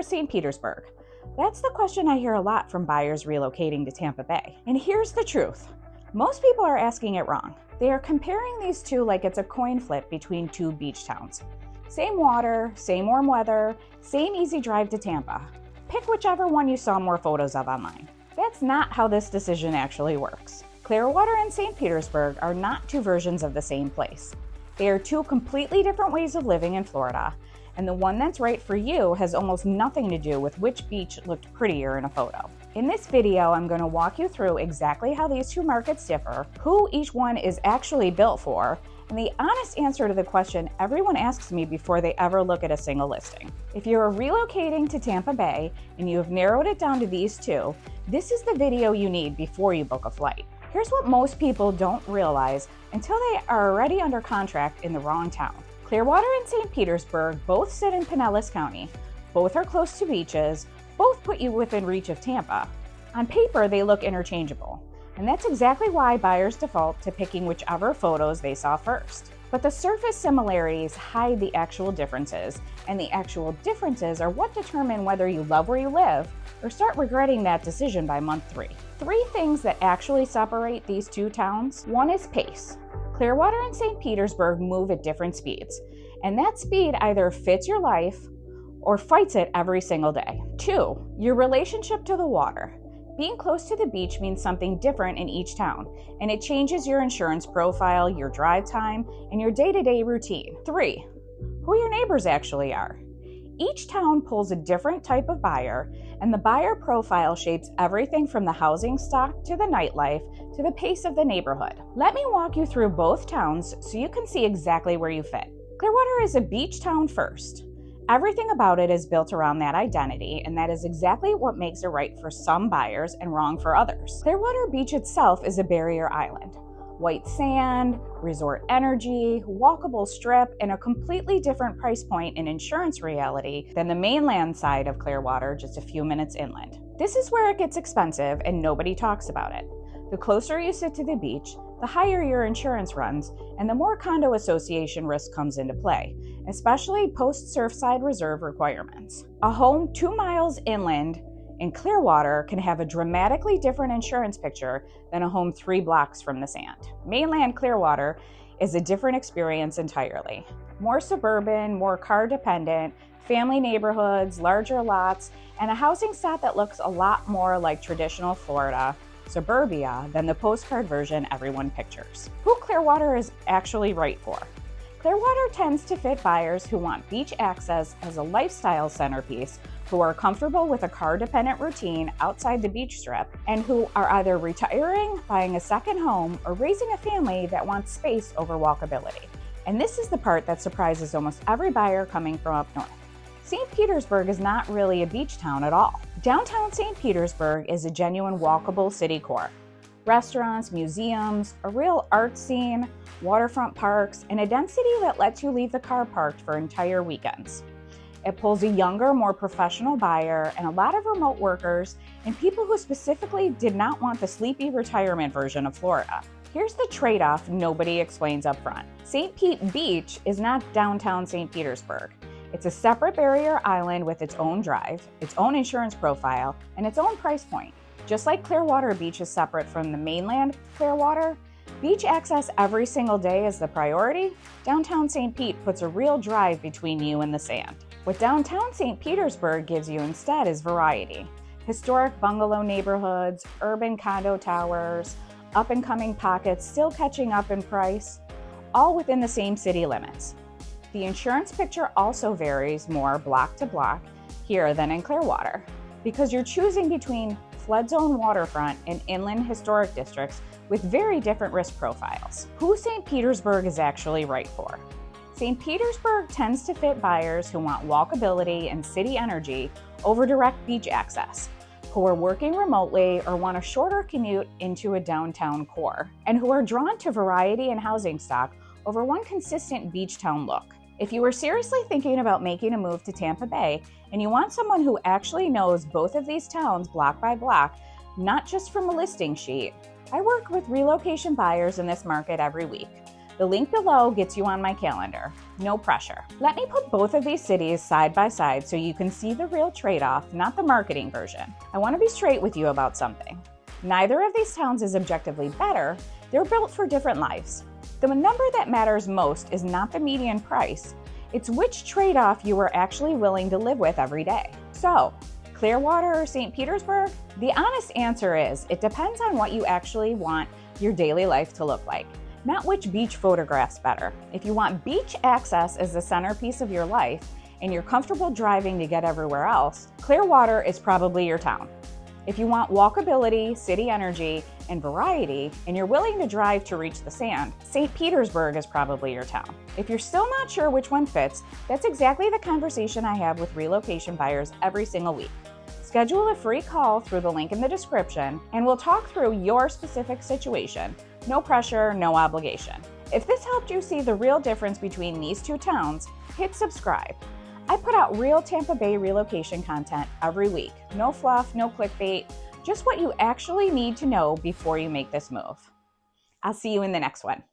St. Petersburg? That's the question I hear a lot from buyers relocating to Tampa Bay. And here's the truth. Most people are asking it wrong. They are comparing these two like it's a coin flip between two beach towns. Same water, same warm weather, same easy drive to Tampa. Pick whichever one you saw more photos of online. That's not how this decision actually works. Clearwater and St. Petersburg are not two versions of the same place. They are two completely different ways of living in Florida, and the one that's right for you has almost nothing to do with which beach looked prettier in a photo. In this video, I'm going to walk you through exactly how these two markets differ, who each one is actually built for, and the honest answer to the question everyone asks me before they ever look at a single listing. If you're relocating to Tampa Bay and you have narrowed it down to these two, this is the video you need before you book a flight. Here's what most people don't realize until they are already under contract in the wrong town. Clearwater and St. Petersburg both sit in Pinellas County. Both are close to beaches. Both put you within reach of Tampa. On paper, they look interchangeable. And that's exactly why buyers default to picking whichever photos they saw first. But the surface similarities hide the actual differences, and the actual differences are what determine whether you love where you live or start regretting that decision by month 3. 3 things that actually separate these two towns. One is pace. Clearwater and St. Petersburg move at different speeds, and that speed either fits your life or fights it every single day. 2, your relationship to the water. Being close to the beach means something different in each town, and it changes your insurance profile, your drive time, and your day-to-day routine. 3, who your neighbors actually are. Each town pulls a different type of buyer, and the buyer profile shapes everything from the housing stock to the nightlife to the pace of the neighborhood. Let me walk you through both towns so you can see exactly where you fit. Clearwater is a beach town first. Everything about it is built around that identity, and that is exactly what makes it right for some buyers and wrong for others. Clearwater Beach itself is a barrier island. White sand, resort energy, walkable strip, and a completely different price point and insurance reality than the mainland side of Clearwater just a few minutes inland. This is where it gets expensive and nobody talks about it. The closer you sit to the beach, the higher your insurance runs, and the more condo association risk comes into play, especially post-Surfside Reserve requirements. A home 2 miles inland in Clearwater can have a dramatically different insurance picture than a home 3 blocks from the sand. Mainland Clearwater is a different experience entirely. More suburban, more car-dependent, family neighborhoods, larger lots, and a housing stock that looks a lot more like traditional Florida suburbia than the postcard version everyone pictures. Who Clearwater is actually right for? Clearwater tends to fit buyers who want beach access as a lifestyle centerpiece, who are comfortable with a car-dependent routine outside the beach strip, and who are either retiring, buying a second home, or raising a family that wants space over walkability. And this is the part that surprises almost every buyer coming from up north. St. Petersburg is not really a beach town at all. Downtown St. Petersburg is a genuine walkable city core. Restaurants, museums, a real art scene, waterfront parks, and a density that lets you leave the car parked for entire weekends. It pulls a younger, more professional buyer and a lot of remote workers and people who specifically did not want the sleepy retirement version of Florida. Here's the trade-off nobody explains up front. St. Pete Beach is not downtown St. Petersburg. It's a separate barrier island with its own drive, its own insurance profile, and its own price point. Just like Clearwater Beach is separate from the mainland Clearwater, beach access every single day is the priority. Downtown St. Pete puts a real drive between you and the sand. What downtown St. Petersburg gives you instead is variety. Historic bungalow neighborhoods, urban condo towers, up-and-coming pockets still catching up in price, all within the same city limits. The insurance picture also varies more block to block here than in Clearwater, because you're choosing between flood zone waterfront and inland historic districts with very different risk profiles. Who St. Petersburg is actually right for? St. Petersburg tends to fit buyers who want walkability and city energy over direct beach access, who are working remotely or want a shorter commute into a downtown core, and who are drawn to variety and housing stock over one consistent beach town look. If you are seriously thinking about making a move to Tampa Bay and you want someone who actually knows both of these towns block by block, not just from a listing sheet, I work with relocation buyers in this market every week. The The link below gets you on my calendar. No pressure. Let me put both of these cities side by side so you can see the real trade-off, not the marketing version. I want to be straight with you about something. Neither of these towns is objectively better. They're built for different lives. The number that matters most is not the median price. It's which trade-off you are actually willing to live with every day. So, Clearwater or St. Petersburg? The honest answer is, it depends on what you actually want your daily life to look like. Not which beach photographs better. If you want beach access as the centerpiece of your life and you're comfortable driving to get everywhere else, Clearwater is probably your town. If you want walkability, city energy, and variety, and you're willing to drive to reach the sand, St. Petersburg is probably your town. If you're still not sure which one fits, that's exactly the conversation I have with relocation buyers every single week. Schedule a free call through the link in the description, and we'll talk through your specific situation. No pressure, no obligation. If this helped you see the real difference between these two towns, hit subscribe. I put out real Tampa Bay relocation content every week. No fluff, no clickbait, just what you actually need to know before you make this move. I'll see you in the next one.